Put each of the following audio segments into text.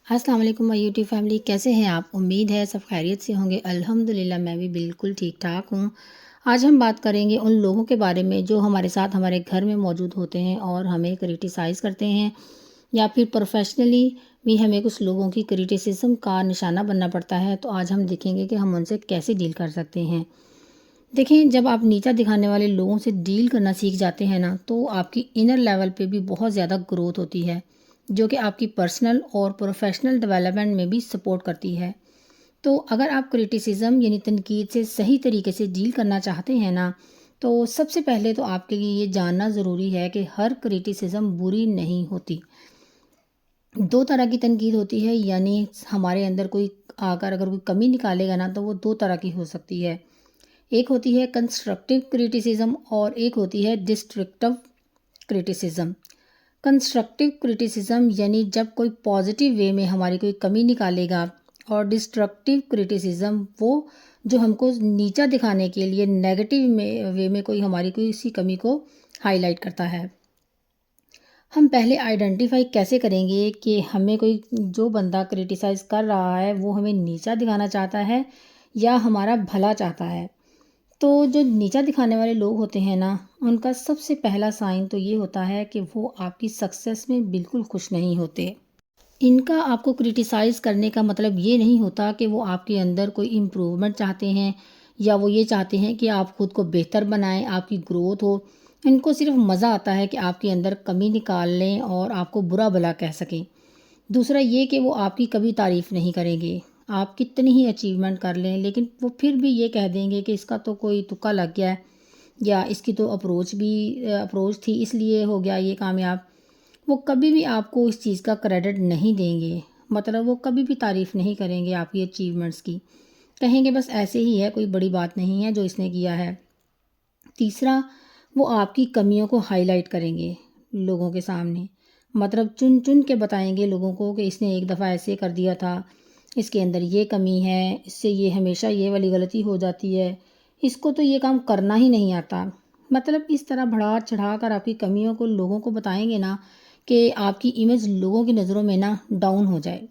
अस्सलाम वालेकुम my YouTube family, कैसे हैं आप? उम्मीद है सब खैरियत से होंगे। अल्हम्दुलिल्लाह मैं भी बिल्कुल ठीक-ठाक हूँ। आज हम बात करेंगे उन लोगों के बारे में जो हमारे साथ हमारे घर में मौजूद होते हैं और हमें क्रिटिसाइज़ करते हैं या फिर प्रोफ़ेशनली भी हमें कुछ लोगों की क्रिटिसिज़्म का निशाना बनना पड़ता है। तो आज हम देखेंगे कि हम उनसे कैसे डील कर सकते हैं। देखिए, जब आप नीचा दिखाने वाले लोगों से डील करना सीख जाते हैं ना, तो आपकी इनर लेवल पे भी बहुत ज़्यादा ग्रोथ होती है, जो कि आपकी पर्सनल और प्रोफेशनल डेवलपमेंट में भी सपोर्ट करती है। तो अगर आप क्रिटिसिज्म यानी तनकीद से सही तरीके से डील करना चाहते हैं ना, तो सबसे पहले तो आपके लिए ये जानना ज़रूरी है कि हर क्रिटिसिज्म बुरी नहीं होती। 2 तरह की तनकीद होती है, यानी हमारे अंदर कोई आकर अगर कोई कमी निकालेगा ना, तो वो 2 तरह की हो सकती है। एक होती है कंस्ट्रक्टिव क्रिटिसिज्म और एक होती है डिस्ट्रक्टिव क्रिटिसिज्म। कंस्ट्रक्टिव क्रिटिसिज्म यानी जब कोई पॉजिटिव वे में हमारी कोई कमी निकालेगा, और डिस्ट्रक्टिव क्रिटिसिज्म वो जो हमको नीचा दिखाने के लिए नेगेटिव में वे में कोई हमारी कोई सी कमी को हाईलाइट करता है। हम पहले आइडेंटिफाई कैसे करेंगे कि हमें कोई जो बंदा क्रिटिसाइज़ कर रहा है वो हमें नीचा दिखाना चाहता है या हमारा भला चाहता है। तो जो नीचा दिखाने वाले लोग होते हैं ना, उनका सबसे पहला साइन तो ये होता है कि वो आपकी सक्सेस में बिल्कुल खुश नहीं होते। इनका आपको क्रिटिसाइज़ करने का मतलब ये नहीं होता कि वो आपके अंदर कोई इम्प्रूवमेंट चाहते हैं या वो ये चाहते हैं कि आप खुद को बेहतर बनाएं, आपकी ग्रोथ हो। इनको सिर्फ मज़ा आता है कि आपके अंदर कमी निकाल लें और आपको बुरा भला कह सकें। दूसरा ये कि वो आपकी कभी तारीफ़ नहीं करेंगे। आप कितनी ही अचीवमेंट कर लें, लेकिन वो फिर भी ये कह देंगे कि इसका तो कोई तुक्का लग गया है, या इसकी तो अप्रोच थी इसलिए हो गया ये कामयाब। वो कभी भी आपको इस चीज़ का क्रेडिट नहीं देंगे। मतलब वो कभी भी तारीफ़ नहीं करेंगे आपकी अचीवमेंट्स की। कहेंगे बस ऐसे ही है, कोई बड़ी बात नहीं है जो इसने किया है। तीसरा, वो आपकी कमियों को हाईलाइट करेंगे लोगों के सामने। मतलब चुन चुन के बताएंगे लोगों को कि इसने एक दफ़ा ऐसे कर दिया था, इसके अंदर ये कमी है, इससे ये हमेशा ये वाली गलती हो जाती है, इसको तो ये काम करना ही नहीं आता। मतलब इस तरह बढ़ा चढ़ा कर आपकी कमियों को लोगों को बताएंगे ना, कि आपकी इमेज लोगों की नज़रों में ना डाउन हो जाए।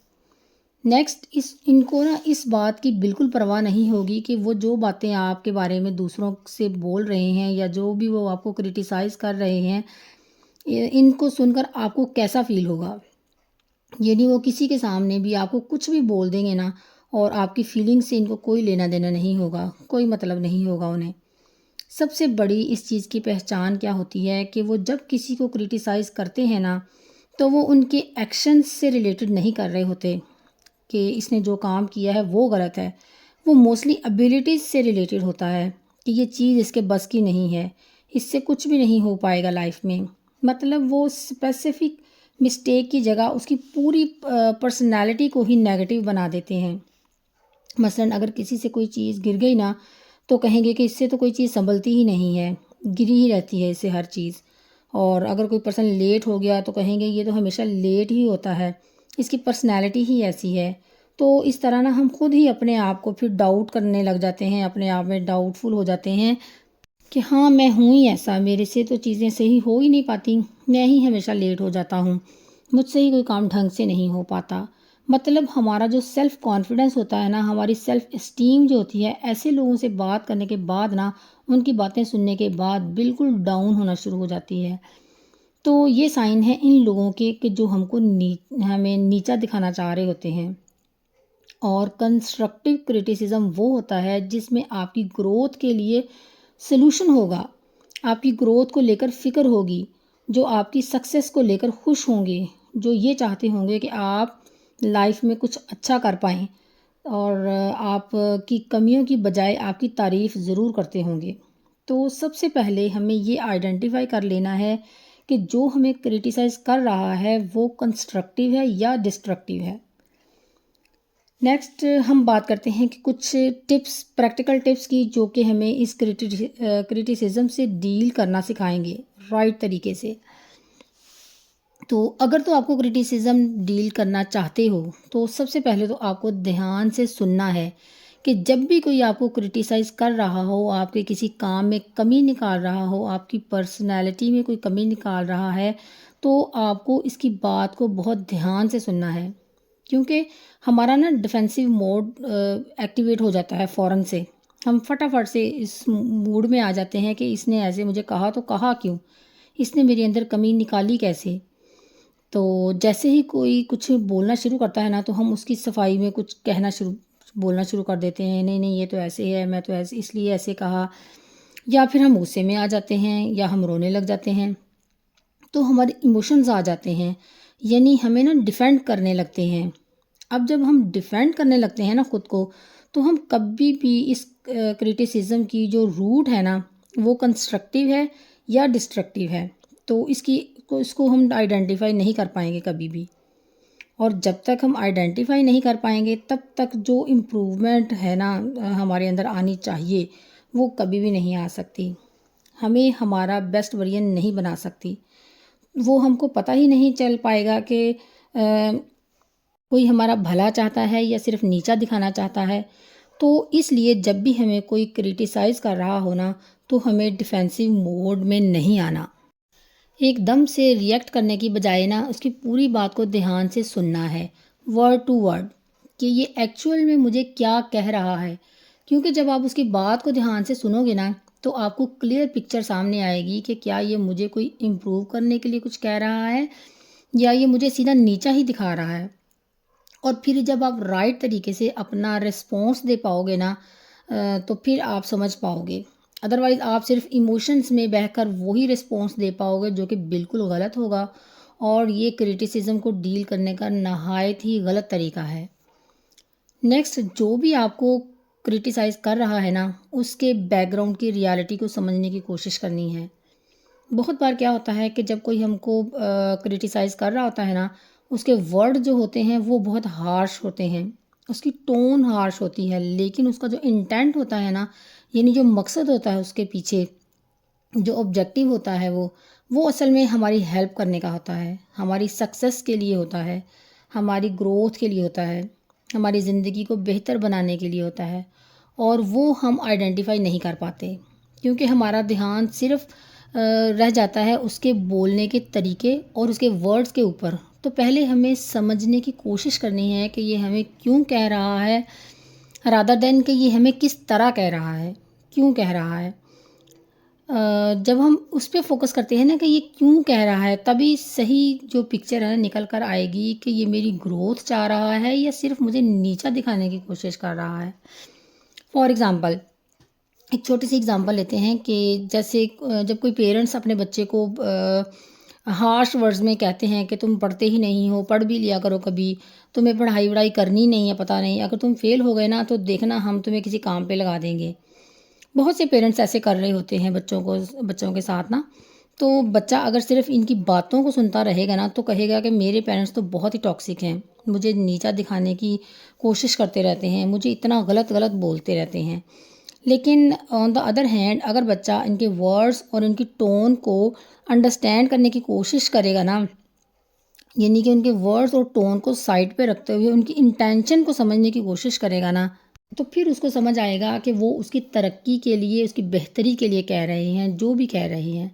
नेक्स्ट, इनको ना इस बात की बिल्कुल परवाह नहीं होगी कि वो जो बातें आपके बारे में दूसरों से बोल रहे हैं या जो भी वो आपको क्रिटिसाइज़ कर रहे हैं, इनको सुनकर आपको कैसा फ़ील होगा। यानी वो किसी के सामने भी आपको कुछ भी बोल देंगे ना, और आपकी फीलिंग से इनको कोई लेना देना नहीं होगा, कोई मतलब नहीं होगा उन्हें। सबसे बड़ी इस चीज़ की पहचान क्या होती है कि वो जब किसी को क्रिटिसाइज़ करते हैं ना, तो वो उनके एक्शंस से रिलेटेड नहीं कर रहे होते कि इसने जो काम किया है वो गलत है। वो मोस्टली एबिलिटीज़ से रिलेटेड होता है कि ये चीज़ इसके बस की नहीं है, इससे कुछ भी नहीं हो पाएगा लाइफ में। मतलब वो स्पेसिफिक मिस्टेक की जगह उसकी पूरी पर्सनैलिटी को ही नेगेटिव बना देते हैं। मसलन अगर किसी से कोई चीज़ गिर गई ना, तो कहेंगे कि इससे तो कोई चीज़ संभलती ही नहीं है, गिरी ही रहती है इससे हर चीज़। और अगर कोई पर्सन लेट हो गया तो कहेंगे ये तो हमेशा लेट ही होता है, इसकी पर्सनैलिटी ही ऐसी है। तो इस तरह ना हम खुद ही अपने आप को फिर डाउट करने लग जाते हैं, अपने आप में डाउटफुल हो जाते हैं कि हाँ, मैं हूँ ही ऐसा, मेरे से तो चीज़ें सही हो ही नहीं पाती, मैं ही हमेशा लेट हो जाता हूँ, मुझसे ही कोई काम ढंग से नहीं हो पाता। मतलब हमारा जो सेल्फ़ कॉन्फिडेंस होता है ना, हमारी सेल्फ़ इस्टीम जो होती है, ऐसे लोगों से बात करने के बाद ना, उनकी बातें सुनने के बाद बिल्कुल डाउन होना शुरू हो जाती है। तो ये साइन है इन लोगों के कि जो हमें नीचा दिखाना चाह रहे होते हैं। और कंस्ट्रक्टिव क्रिटिसिज्म वो होता है जिसमें आपकी ग्रोथ के लिए सॉल्यूशन होगा, आपकी ग्रोथ को लेकर फ़िक्र होगी, जो आपकी सक्सेस को लेकर खुश होंगे, जो ये चाहते होंगे कि आप लाइफ में कुछ अच्छा कर पाएँ, और आप की कमियों की बजाय आपकी तारीफ़ ज़रूर करते होंगे। तो सबसे पहले हमें ये आइडेंटिफ़ाई कर लेना है कि जो हमें क्रिटिसाइज़ कर रहा है वो कंस्ट्रक्टिव है या डिस्ट्रक्टिव है। नेक्स्ट हम बात करते हैं कि कुछ टिप्स, प्रैक्टिकल टिप्स की, जो कि हमें इस क्रिटिसिज्म से डील करना सिखाएंगे राइट तरीके से। तो अगर तो आपको क्रिटिसिज्म डील करना चाहते हो, तो सबसे पहले तो आपको ध्यान से सुनना है कि जब भी कोई आपको क्रिटिसाइज़ कर रहा हो, आपके किसी काम में कमी निकाल रहा हो, आपकी पर्सनैलिटी में कोई कमी निकाल रहा है, तो आपको इसकी बात को बहुत ध्यान से सुनना है। क्योंकि हमारा ना डिफेंसिव मोड एक्टिवेट हो जाता है फ़ौरन से। हम फटाफट से इस मूड में आ जाते हैं कि इसने ऐसे मुझे कहा तो कहा क्यों? इसने मेरे अंदर कमी निकाली कैसे? तो जैसे ही कोई कुछ बोलना शुरू करता है ना, तो हम उसकी सफाई में कुछ बोलना शुरू कर देते हैं, नहीं नहीं ये तो ऐसे है, मैं तो ऐसे इसलिए ऐसे कहा, या फिर हम गुस्से में आ जाते हैं या हम रोने लग जाते हैं। तो हमारे इमोशंस आ जाते हैं, यानी हमें ना डिफेंड करने लगते हैं। अब जब हम डिफेंड करने लगते हैं ना खुद को, तो हम कभी भी इस क्रिटिसिज्म की जो रूट है ना, वो कंस्ट्रक्टिव है या डिस्ट्रक्टिव है, तो इसको हम आइडेंटिफाई नहीं कर पाएंगे कभी भी। और जब तक हम आइडेंटिफाई नहीं कर पाएंगे, तब तक जो इम्प्रूवमेंट है ना हमारे अंदर आनी चाहिए, वो कभी भी नहीं आ सकती। हमें हमारा बेस्ट वर्जन नहीं बना सकती। वो हमको पता ही नहीं चल पाएगा कि कोई हमारा भला चाहता है या सिर्फ नीचा दिखाना चाहता है। तो इसलिए जब भी हमें कोई क्रिटिसाइज़ कर रहा हो ना, तो हमें डिफेंसिव मोड में नहीं आना। एकदम से रिएक्ट करने की बजाय ना उसकी पूरी बात को ध्यान से सुनना है, वर्ड टू वर्ड, कि ये एक्चुअल में मुझे क्या कह रहा है। क्योंकि जब आप उसकी बात को ध्यान से सुनोगे ना, तो आपको क्लियर पिक्चर सामने आएगी कि क्या ये मुझे कोई इम्प्रूव करने के लिए कुछ कह रहा है, या ये मुझे सीधा नीचा ही दिखा रहा है। और फिर जब आप राइट तरीके से अपना रिस्पॉन्स दे पाओगे ना, तो फिर आप समझ पाओगे। अदरवाइज़ आप सिर्फ इमोशंस में बहकर वही रिस्पॉन्स दे पाओगे जो कि बिल्कुल गलत होगा, और ये क्रिटिसिज्म को डील करने का नहायत ही गलत तरीका है। नेक्स्ट, जो भी आपको क्रिटिसाइज़ कर रहा है ना, उसके बैकग्राउंड की रियलिटी को समझने की कोशिश करनी है। बहुत बार क्या होता है कि जब कोई हमको क्रिटिसाइज़ कर रहा होता है ना, उसके वर्ड जो होते हैं वो बहुत हार्श होते हैं, उसकी टोन हार्श होती है, लेकिन उसका जो इंटेंट होता है ना, यानी जो मकसद होता है उसके पीछे, जो ऑब्जेक्टिव होता है, वो असल में हमारी हेल्प करने का होता है, हमारी सक्सेस के लिए होता है, हमारी ग्रोथ के लिए होता है, हमारी ज़िंदगी को बेहतर बनाने के लिए होता है। और वो हम आइडेंटिफाई नहीं कर पाते, क्योंकि हमारा ध्यान सिर्फ रह जाता है उसके बोलने के तरीके और उसके वर्ड्स के ऊपर। तो पहले हमें समझने की कोशिश करनी है कि ये हमें क्यों कह रहा है, रादर देन कि ये हमें किस तरह कह रहा है, क्यों कह रहा है। जब हम उस पे फ़ोकस करते हैं ना कि ये क्यों कह रहा है, तभी सही जो पिक्चर है ना निकल कर आएगी कि ये मेरी ग्रोथ चाह रहा है या सिर्फ मुझे नीचा दिखाने की कोशिश कर रहा है। फॉर एग्ज़ाम्पल, एक छोटी सी एग्ज़ाम्पल लेते हैं कि जैसे जब कोई पेरेंट्स अपने बच्चे को हार्श वर्ड्स में कहते हैं कि तुम पढ़ते ही नहीं हो, पढ़ भी लिया करो कभी, तुम्हें पढ़ाई वढ़ाई करनी नहीं है, पता नहीं, अगर तुम फेल हो गए ना तो देखना हम तुम्हें किसी काम पे लगा देंगे। बहुत से पेरेंट्स ऐसे कर रहे होते हैं बच्चों के साथ ना। तो बच्चा अगर सिर्फ इनकी बातों को सुनता रहेगा ना, तो कहेगा कि मेरे पेरेंट्स तो बहुत ही टॉक्सिक हैं, मुझे नीचा दिखाने की कोशिश करते रहते हैं, मुझे इतना गलत गलत बोलते रहते हैं। लेकिन ऑन द अदर हैंड, अगर बच्चा इनके वर्ड्स और इनकी टोन को अंडरस्टैंड करने की कोशिश करेगा ना, यानी कि उनके वर्ड्स और टोन को साइड पे रखते हुए उनकी इंटेंशन को समझने की कोशिश करेगा ना, तो फिर उसको समझ आएगा कि वो उसकी तरक्की के लिए, उसकी बेहतरी के लिए कह रहे हैं, जो भी कह रहे हैं।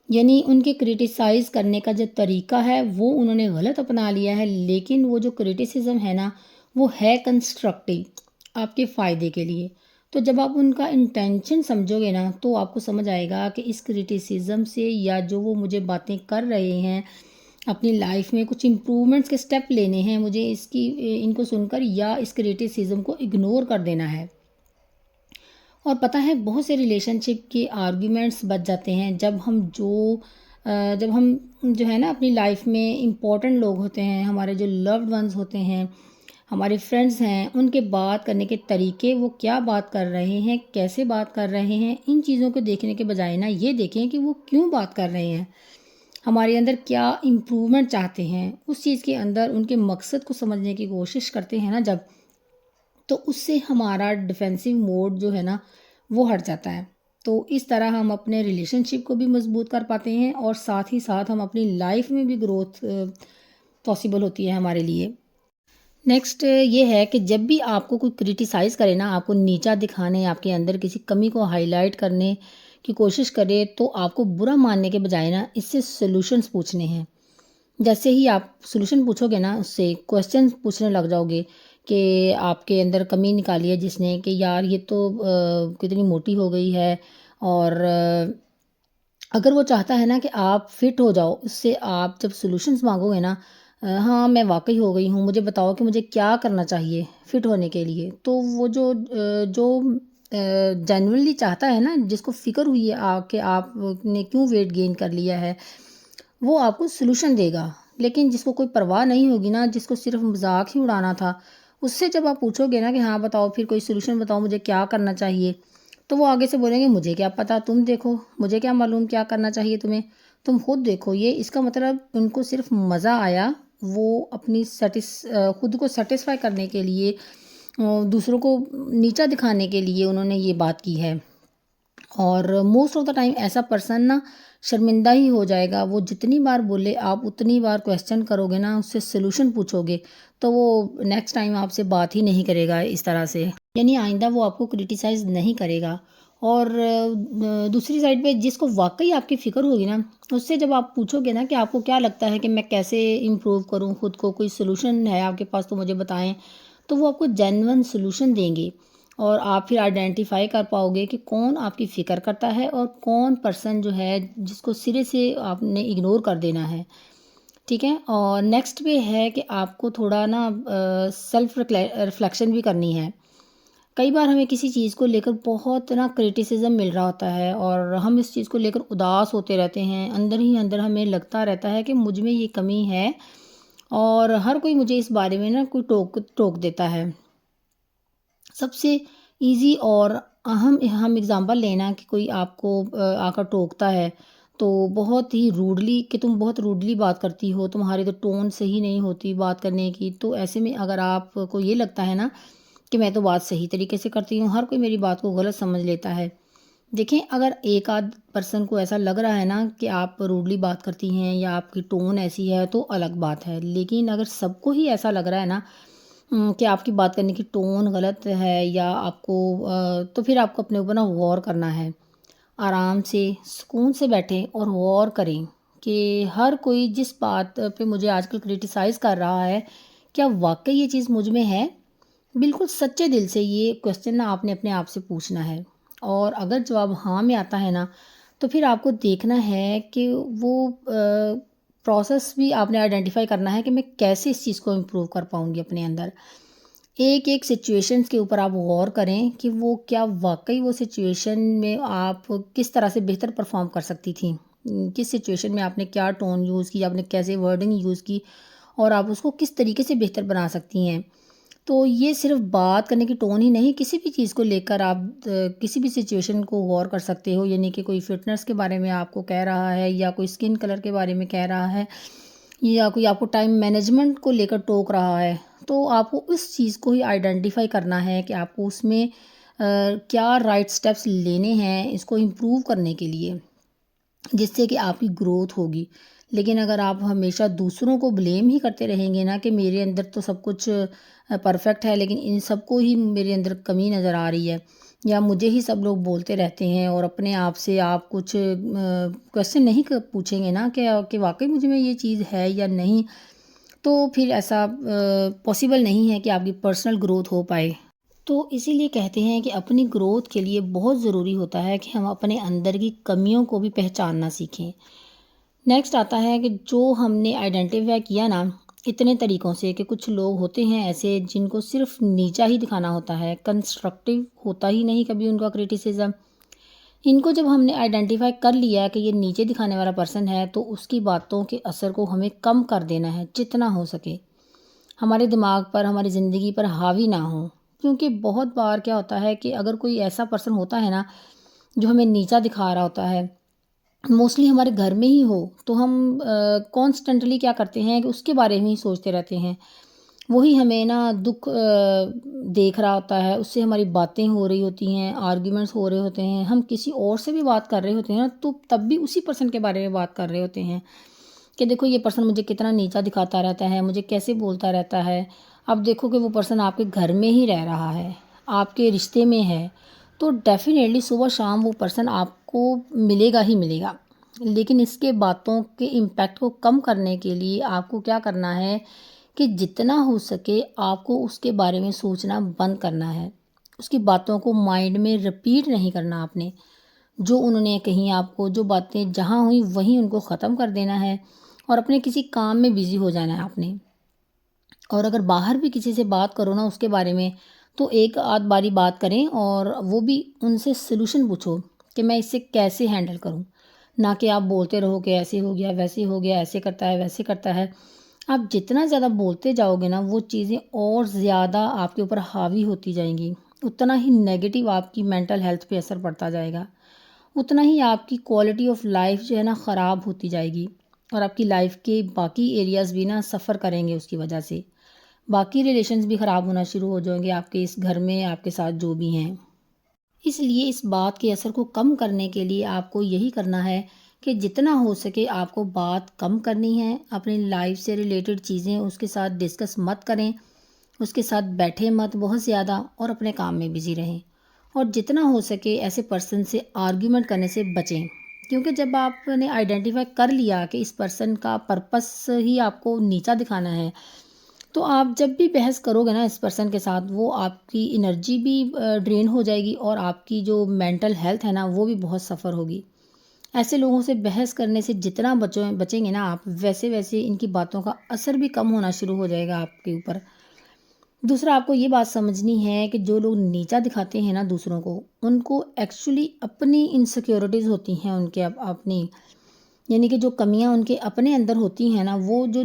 यानी उनके क्रिटिसाइज़ करने का जो तरीका है वो उन्होंने गलत अपना लिया है, लेकिन वो जो क्रिटिसिज्म है ना, वो है कंस्ट्रक्टिव, आपके फ़ायदे के लिए। तो जब आप उनका इंटेंशन समझोगे ना, तो आपको समझ आएगा कि इस क्रिटिसिज्म से, या जो वो मुझे बातें कर रहे हैं, अपनी लाइफ में कुछ इम्प्रूवमेंट्स के स्टेप लेने हैं मुझे, इनको सुनकर या इस क्रिटिसिज्म को इग्नोर कर देना है। और पता है, बहुत से रिलेशनशिप के आर्ग्यूमेंट्स बच जाते हैं जब हम जो है ना अपनी लाइफ में इम्पोर्टेंट लोग होते हैं, हमारे जो लव्ड वंस होते हैं, हमारे फ्रेंड्स हैं, उनके बात करने के तरीके, वो क्या बात कर रहे हैं, कैसे बात कर रहे हैं, इन चीज़ों को देखने के बजाय ना ये देखें कि वो क्यों बात कर रहे हैं, हमारे अंदर क्या इम्प्रूवमेंट चाहते हैं, उस चीज़ के अंदर उनके मकसद को समझने की कोशिश करते हैं ना जब, तो उससे हमारा डिफेंसिव मोड जो है ना वो हट जाता है। तो इस तरह हम अपने रिलेशनशिप को भी मजबूत कर पाते हैं, और साथ ही साथ हम अपनी लाइफ में भी ग्रोथ पॉसिबल होती है हमारे लिए। नेक्स्ट ये है कि जब भी आपको कोई क्रिटिसाइज़ करे ना, आपको नीचा दिखाने, आपके अंदर किसी कमी को हाईलाइट करने की कोशिश करे, तो आपको बुरा मानने के बजाय ना इससे सॉल्यूशंस पूछने हैं। जैसे ही आप सॉल्यूशन पूछोगे ना उससे क्वेश्चन पूछने लग जाओगे कि आपके अंदर कमी निकाली है जिसने कि यार ये तो कितनी मोटी हो गई है। और अगर वो चाहता है ना कि आप फिट हो जाओ, उससे आप जब सॉल्यूशंस मांगोगे ना, हाँ मैं वाकई हो गई हूँ, मुझे बताओ कि मुझे क्या करना चाहिए फिट होने के लिए, तो वो जो जेन्युइनली चाहता है ना, जिसको फिक्र हुई है कि आपने क्यों वेट गेन कर लिया है, वो आपको सॉल्यूशन देगा। लेकिन जिसको कोई परवाह नहीं होगी ना, जिसको सिर्फ मजाक ही उड़ाना था, उससे जब आप पूछोगे ना कि हाँ बताओ फिर कोई सॉल्यूशन बताओ मुझे क्या करना चाहिए, तो वो आगे से बोलेंगे मुझे क्या पता, तुम देखो, मुझे क्या मालूम क्या करना चाहिए तुम्हें, तुम खुद देखो। ये इसका मतलब उनको सिर्फ मज़ा आया, वो अपनी खुद को सेटिस्फाई करने के लिए, दूसरों को नीचा दिखाने के लिए उन्होंने ये बात की है। और मोस्ट ऑफ द टाइम ऐसा पर्सन ना शर्मिंदा ही हो जाएगा। वो जितनी बार बोले आप उतनी बार क्वेश्चन करोगे ना, उससे सोल्यूशन पूछोगे, तो वो नेक्स्ट टाइम आपसे बात ही नहीं करेगा इस तरह से, यानी आइंदा वो आपको क्रिटिसाइज़ नहीं करेगा। और दूसरी साइड पे जिसको वाकई आपकी फ़िक्र होगी ना, उससे जब आप पूछोगे ना कि आपको क्या लगता है कि मैं कैसे इम्प्रूव करूँ खुद को, कोई सोल्यूशन है आपके पास तो मुझे बताएं, तो वो आपको जेन्युइन सोल्यूशन देंगे। और आप फिर आइडेंटिफाई कर पाओगे कि कौन आपकी फ़िक्र करता है और कौन पर्सन जो है जिसको सिरे से आपने इग्नोर कर देना है। ठीक है। और नेक्स्ट पे है कि आपको थोड़ा ना सेल्फ रिफ्लेक्शन भी करनी है। कई बार हमें किसी चीज़ को लेकर बहुत ना क्रिटिसिज्म मिल रहा होता है और हम इस चीज़ को लेकर उदास होते रहते हैं, अंदर ही अंदर हमें लगता रहता है कि मुझ में ये कमी है और हर कोई मुझे इस बारे में ना कोई टोक टोक देता है। सबसे इजी और अहम हम एग्जांपल लेना कि कोई आपको आकर टोकता है, तो बहुत ही रूडली कि तुम बहुत रूडली बात करती हो, तुम्हारी तो टोन सही नहीं होती बात करने की, तो ऐसे में अगर आपको ये लगता है ना कि मैं तो बात सही तरीके से करती हूँ, हर कोई मेरी बात को गलत समझ लेता है। देखें, अगर एक आध पर्सन को ऐसा लग रहा है ना कि आप रूडली बात करती हैं या आपकी टोन ऐसी है, तो अलग बात है। लेकिन अगर सबको ही ऐसा लग रहा है ना कि आपकी बात करने की टोन गलत है या आपको तो फिर आपको अपने ऊपर ना गौर करना है। आराम से सुकून से बैठें और गौर करें कि हर कोई जिस बात पे मुझे आजकल क्रिटिसाइज़ कर रहा है, क्या वाकई ये चीज़ मुझ में है? बिल्कुल सच्चे दिल से ये क्वेश्चन ना आपने अपने आप से पूछना है। और अगर जवाब हाँ में आता है ना, तो फिर आपको देखना है कि वो प्रोसेस भी आपने आइडेंटिफाई करना है कि मैं कैसे इस चीज़ को इम्प्रूव कर पाऊँगी अपने अंदर। एक एक सिचुएशंस के ऊपर आप गौर करें कि वो क्या वाकई वो सिचुएशन में आप किस तरह से बेहतर परफॉर्म कर सकती थी। किस सिचुएशन में आपने क्या टोन यूज़ की, आपने कैसे वर्डिंग यूज़ की और आप उसको किस तरीके से बेहतर बना सकती हैं। तो ये सिर्फ बात करने की टोन ही नहीं, किसी भी चीज़ को लेकर आप किसी भी सिचुएशन को गौर कर सकते हो। यानी कि कोई फिटनेस के बारे में आपको कह रहा है या कोई स्किन कलर के बारे में कह रहा है या कोई आपको टाइम मैनेजमेंट को लेकर टोक रहा है, तो आपको उस चीज़ को ही आइडेंटिफाई करना है कि आपको उसमें क्या राइट स्टेप्स लेने हैं इसको इम्प्रूव करने के लिए, जिससे कि आपकी ग्रोथ होगी। लेकिन अगर आप हमेशा दूसरों को ब्लेम ही करते रहेंगे ना कि मेरे अंदर तो सब कुछ परफेक्ट है लेकिन इन सबको ही मेरे अंदर कमी नज़र आ रही है या मुझे ही सब लोग बोलते रहते हैं, और अपने आप से आप कुछ क्वेश्चन नहीं पूछेंगे ना कि वाकई मुझ में ये चीज़ है या नहीं, तो फिर ऐसा पॉसिबल नहीं है कि आपकी पर्सनल ग्रोथ हो पाए। तो इसीलिए कहते हैं कि अपनी ग्रोथ के लिए बहुत ज़रूरी होता है कि हम अपने अंदर की कमियों को भी पहचानना सीखें। नेक्स्ट आता है कि जो हमने आइडेंटिफाई किया ना इतने तरीक़ों से, कि कुछ लोग होते हैं ऐसे जिनको सिर्फ़ नीचा ही दिखाना होता है, कंस्ट्रक्टिव होता ही नहीं कभी उनका क्रिटिसिज़्म। इनको जब हमने आइडेंटिफाई कर लिया कि ये नीचे दिखाने वाला पर्सन है, तो उसकी बातों के असर को हमें कम कर देना है जितना हो सके। हमारे दिमाग पर, हमारी ज़िंदगी पर हावी ना हो। क्योंकि बहुत बार क्या होता है कि अगर कोई ऐसा पर्सन होता है ना, जो हमें नीचा दिखा रहा होता है, मोस्टली हमारे घर में ही हो, तो हम कॉन्स्टेंटली क्या करते हैं कि उसके बारे में ही सोचते रहते हैं। वही हमें ना दुःख देख रहा होता है, उससे हमारी बातें हो रही होती हैं, आर्ग्यूमेंट्स हो रहे होते हैं, हम किसी और से भी बात कर रहे होते हैं ना, तो तब भी उसी पर्सन के बारे में बात कर रहे होते हैं कि देखो ये पर्सन मुझे कितना नीचा दिखाता रहता है, मुझे कैसे बोलता रहता है। अब देखो कि वो पर्सन आपके घर में ही रह रहा है, आपके रिश्ते में है, तो डेफ़िनेटली सुबह शाम वो पर्सन आपको मिलेगा ही मिलेगा। लेकिन इसके बातों के इम्पैक्ट को कम करने के लिए आपको क्या करना है कि जितना हो सके आपको उसके बारे में सोचना बंद करना है। उसकी बातों को माइंड में रिपीट नहीं करना आपने। जो उन्होंने कही आपको, जो बातें जहाँ हुई वहीं उनको ख़त्म कर देना है और अपने किसी काम में बिज़ी हो जाना है आपने। और अगर बाहर भी किसी से बात करो ना उसके बारे में, तो एक आध बारी बात करें और वो भी उनसे सॉल्यूशन पूछो कि मैं इसे कैसे हैंडल करूँ। ना कि आप बोलते रहो कि ऐसे हो गया, वैसे हो गया, ऐसे करता है, वैसे करता है। आप जितना ज़्यादा बोलते जाओगे ना वो चीज़ें और ज़्यादा आपके ऊपर हावी होती जाएँगी। उतना ही नेगेटिव आपकी मेंटल हेल्थ पे असर पड़ता जाएगा। उतना ही आपकी क्वालिटी ऑफ लाइफ जो है ना ख़राब होती जाएगी और आपकी लाइफ के बाकी एरियाज़ भी ना सफ़र करेंगे उसकी वजह से। बाकी रिलेशंस भी ख़राब होना शुरू हो जाएँगे आपके इस घर में, आपके साथ जो भी हैं। इसलिए इस बात के असर को कम करने के लिए आपको यही करना है कि जितना हो सके आपको बात कम करनी है। अपनी लाइफ से रिलेटेड चीज़ें उसके साथ डिस्कस मत करें, उसके साथ बैठे मत बहुत ज़्यादा और अपने काम में बिज़ी रहें। और जितना हो सके ऐसे पर्सन से आर्ग्यूमेंट करने से बचें। क्योंकि जब आपने आइडेंटिफ़ाई कर लिया कि इस पर्सन का पर्पस ही आपको नीचा दिखाना है, तो आप जब भी बहस करोगे ना इस पर्सन के साथ वो आपकी एनर्जी भी ड्रेन हो जाएगी और आपकी जो मेंटल हेल्थ है ना वो भी बहुत सफ़र होगी। ऐसे लोगों से बहस करने से जितना बचेंगे ना आप वैसे वैसे इनकी बातों का असर भी कम होना शुरू हो जाएगा आपके ऊपर। दूसरा आपको ये बात समझनी है कि जो लोग नीचा दिखाते हैं ना दूसरों को, उनको एक्चुअली अपनी इनसिक्योरिटीज़ होती हैं उनके अपनी, यानी कि जो कमियां उनके अपने अंदर होती हैं ना वो जो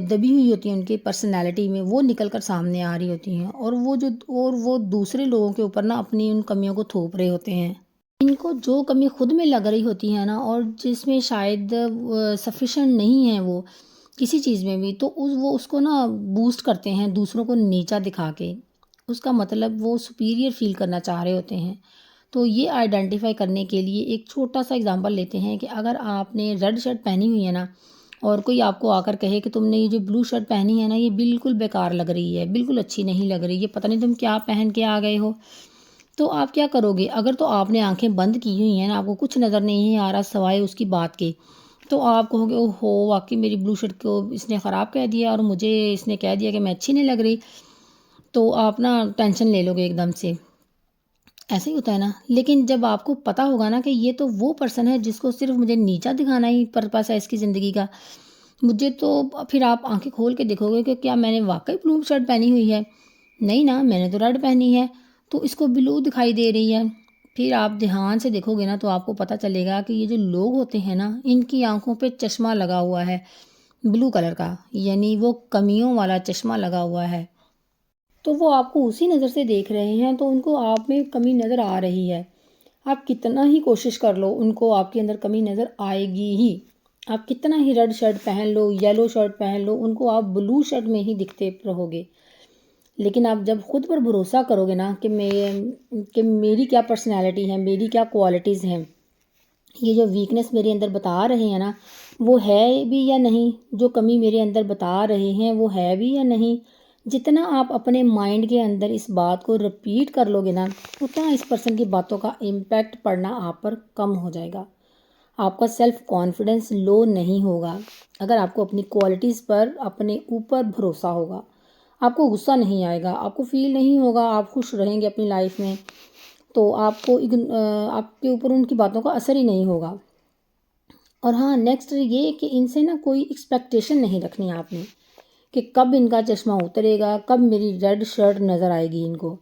दबी हुई होती हैं उनकी पर्सनैलिटी में वो निकल कर सामने आ रही होती हैं और वो दूसरे लोगों के ऊपर ना अपनी उन कमियों को थोप रहे होते हैं। इनको जो कमी खुद में लग रही होती है ना और जिसमें शायद सफिशेंट नहीं है वो किसी चीज़ में भी, तो वो उसको ना बूस्ट करते हैं दूसरों को नीचा दिखा के। उसका मतलब वो सुपीरियर फील करना चाह रहे होते हैं। तो ये आइडेंटिफाई करने के लिए एक छोटा सा एग्जांपल लेते हैं कि अगर आपने रेड शर्ट पहनी हुई है ना और कोई आपको आकर कहे कि तुमने ये जो ब्लू शर्ट पहनी है ना ये बिल्कुल बेकार लग रही है, बिल्कुल अच्छी नहीं लग रही है, पता नहीं तुम क्या पहन के आ गए हो। तो आप क्या करोगे? अगर तो आपने आंखें बंद की हुई हैं ना, आपको कुछ नज़र नहीं आ रहा सवाए उसकी बात के, तो आप कहोगे ओहो वाकई मेरी ब्लू शर्ट को इसने ख़राब कह दिया और मुझे इसने कह दिया कि मैं अच्छी नहीं लग रही। तो आप ना टेंशन ले लोगे एकदम से। ऐसे ही होता है ना। लेकिन जब आपको पता होगा ना कि ये तो वो पर्सन है जिसको सिर्फ मुझे नीचा दिखाना ही पर्पस है इसकी ज़िंदगी का, मुझे तो फिर आप आंखें खोल के देखोगे कि क्या मैंने वाकई ब्लू शर्ट पहनी हुई है। नहीं ना, मैंने तो रेड पहनी है, तो इसको ब्लू दिखाई दे रही है। फिर आप ध्यान से देखोगे ना तो आपको पता चलेगा कि ये जो लोग होते हैं ना इनकी आंखों पे चश्मा लगा हुआ है ब्लू कलर का, यानी वो कमियों वाला चश्मा लगा हुआ है। तो वो आपको उसी नज़र से देख रहे हैं तो उनको आप में कमी नज़र आ रही है। आप कितना ही कोशिश कर लो उनको आपके अंदर कमी नज़र आएगी ही। आप कितना ही रेड शर्ट पहन लो, येलो शर्ट पहन लो, उनको आप ब्लू शर्ट में ही दिखते रहोगे। लेकिन आप जब खुद पर भरोसा करोगे ना कि मेरी क्या पर्सनैलिटी है, मेरी क्या क्वालिटीज़ हैं, ये जो वीकनेस मेरे अंदर बता रहे हैं ना वो है भी या नहीं, जो कमी मेरे अंदर बता रहे हैं वो है भी या नहीं। जितना आप अपने माइंड के अंदर इस बात को रिपीट कर लोगे ना उतना इस पर्सन की बातों का इम्पैक्ट पड़ना आप पर कम हो जाएगा। आपका सेल्फ कॉन्फिडेंस लो नहीं होगा। अगर आपको अपनी क्वालिटीज़ पर अपने ऊपर भरोसा होगा, आपको गुस्सा नहीं आएगा, आपको फील नहीं होगा, आप खुश रहेंगे अपनी लाइफ में, तो आपके ऊपर उनकी बातों का असर ही नहीं होगा। और हाँ, नेक्स्ट ये कि इनसे ना कोई एक्सपेक्टेशन नहीं रखनी आपने कि कब इनका चश्मा उतरेगा, कब मेरी रेड शर्ट नज़र आएगी इनको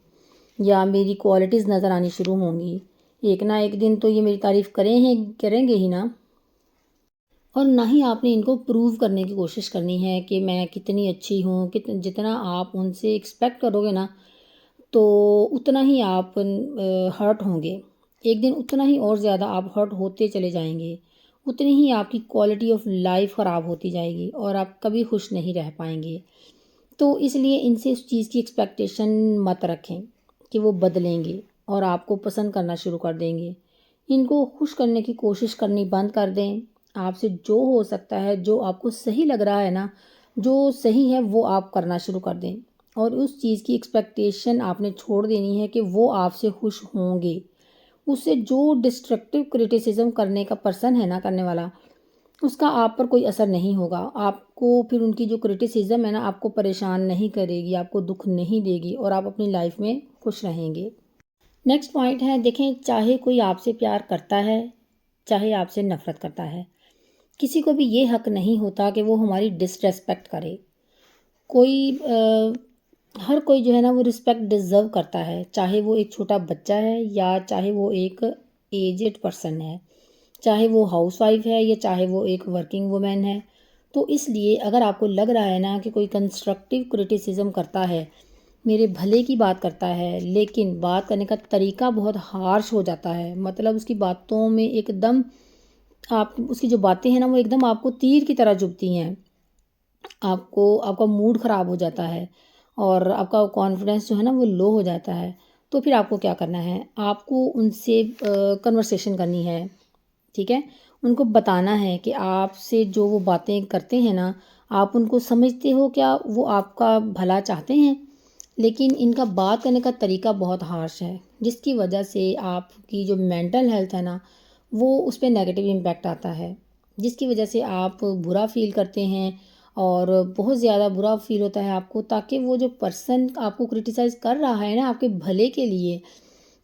या मेरी क्वालिटीज़ नज़र आनी शुरू होंगी। एक ना एक दिन तो ये मेरी तारीफ़ करेंगे ही ना। और ना ही आपने इनको प्रूव करने की कोशिश करनी है कि मैं कितनी अच्छी हूँ, जितना आप उनसे एक्सपेक्ट करोगे ना तो उतना ही आप हर्ट होंगे। एक दिन उतना ही और ज़्यादा आप हर्ट होते चले जाएंगे। उतनी ही आपकी क्वालिटी ऑफ लाइफ ख़राब होती जाएगी और आप कभी खुश नहीं रह पाएंगे। तो इसलिए इनसे उस चीज़ की एक्सपेक्टेशन मत रखें कि वो बदलेंगे और आपको पसंद करना शुरू कर देंगे। इनको खुश करने की कोशिश करनी बंद कर दें। आपसे जो हो सकता है, जो आपको सही लग रहा है ना, जो सही है वो आप करना शुरू कर दें। और उस चीज़ की एक्सपेक्टेशन आपने छोड़ देनी है कि वो आपसे खुश होंगे। उससे जो डिस्ट्रक्टिव क्रिटिसिज्म करने का पर्सन है ना, करने वाला, उसका आप पर कोई असर नहीं होगा। आपको फिर उनकी जो क्रिटिसिज्म है ना, आपको परेशान नहीं करेगी, आपको दुःख नहीं देगी और आप अपनी लाइफ में खुश रहेंगे। नेक्स्ट पॉइंट है, देखें, चाहे कोई आपसे प्यार करता है, चाहे आपसे नफ़रत करता है, किसी को भी ये हक नहीं होता कि वो हमारी डिसरिस्पेक्ट करे। कोई हर कोई जो है ना वो रिस्पेक्ट डिज़र्व करता है, चाहे वो एक छोटा बच्चा है या चाहे वो एक एजेड पर्सन है, चाहे वो हाउसवाइफ है या चाहे वो एक वर्किंग वुमेन है। तो इसलिए अगर आपको लग रहा है ना कि कोई कंस्ट्रक्टिव क्रिटिसिज्म करता है, मेरे भले की बात करता है, लेकिन बात करने का तरीका बहुत हार्श हो जाता है, मतलब उसकी बातों में एकदम, आप उसकी जो बातें हैं ना वो एकदम आपको तीर की तरह चुभती हैं, आपको आपका मूड ख़राब हो जाता है और आपका कॉन्फिडेंस जो है ना वो लो हो जाता है। तो फिर आपको क्या करना है, आपको उनसे कन्वर्सेशन करनी है, ठीक है? उनको बताना है कि आपसे जो वो बातें करते हैं ना, आप उनको समझते हो क्या, वो आपका भला चाहते हैं, लेकिन इनका बात करने का तरीका बहुत हार्श है, जिसकी वजह से आपकी जो मेंटल हेल्थ है ना, वो उस पे नेगेटिव इम्पैक्ट आता है, जिसकी वजह से आप बुरा फ़ील करते हैं और बहुत ज़्यादा बुरा फ़ील होता है आपको, ताकि वो जो पर्सन आपको क्रिटिसाइज़ कर रहा है ना आपके भले के लिए,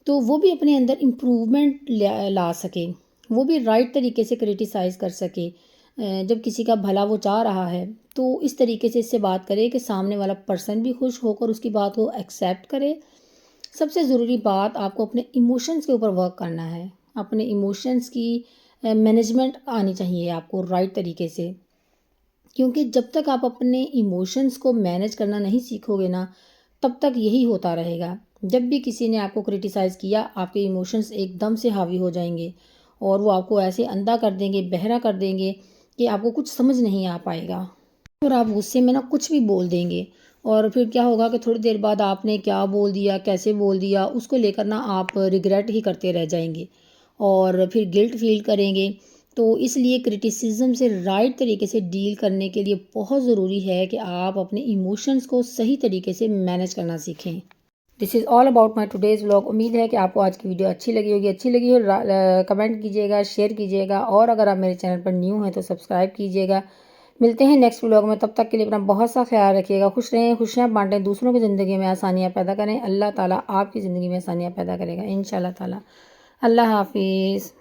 तो वो भी अपने अंदर इम्प्रूवमेंट ला सके, वो भी राइट तरीके से क्रिटिसाइज़ कर सके। जब किसी का भला वो चाह रहा है, तो इस तरीके से इससे बात करे कि सामने वाला पर्सन भी खुश होकर उसकी बात को एक्सेप्ट करे। सबसे ज़रूरी बात, आपको अपने इमोशंस के ऊपर वर्क करना है, अपने इमोशंस की मैनेजमेंट आनी चाहिए आपको राइट तरीके से, क्योंकि जब तक आप अपने इमोशंस को मैनेज करना नहीं सीखोगे ना, तब तक यही होता रहेगा। जब भी किसी ने आपको क्रिटिसाइज़ किया, आपके इमोशंस एकदम से हावी हो जाएंगे और वो आपको ऐसे अंधा कर देंगे, बहरा कर देंगे कि आपको कुछ समझ नहीं आ पाएगा और आप गुस्से में ना कुछ भी बोल देंगे और फिर क्या होगा कि थोड़ी देर बाद आपने क्या बोल दिया, कैसे बोल दिया, उसको लेकर ना आप रिग्रेट ही करते रह जाएंगे और फिर गिल्ट फील करेंगे। तो इसलिए क्रिटिसिज्म से राइट तरीके से डील करने के लिए बहुत ज़रूरी है कि आप अपने इमोशंस को सही तरीके से मैनेज करना सीखें। This is all about my today's vlog. उम्मीद है कि आपको आज की वीडियो अच्छी लगी होगी। अच्छी लगी हो कमेंट कीजिएगा, शेयर कीजिएगा और अगर आप मेरे चैनल पर न्यू हैं तो सब्सक्राइब कीजिएगा। मिलते हैं नेक्स्ट व्लॉग में, तब तक के लिए अपना बहुत सा ख्याल रखिएगा। खुश रहें, खुशियाँ बांटें, दूसरों की ज़िंदगी में आसानियाँ पैदा करें। अल्लाह ताला आपकी ज़िंदगी में आसानियाँ पैदा करेगा इंशाल्लाह ताला। अल्लाह हाफिज़।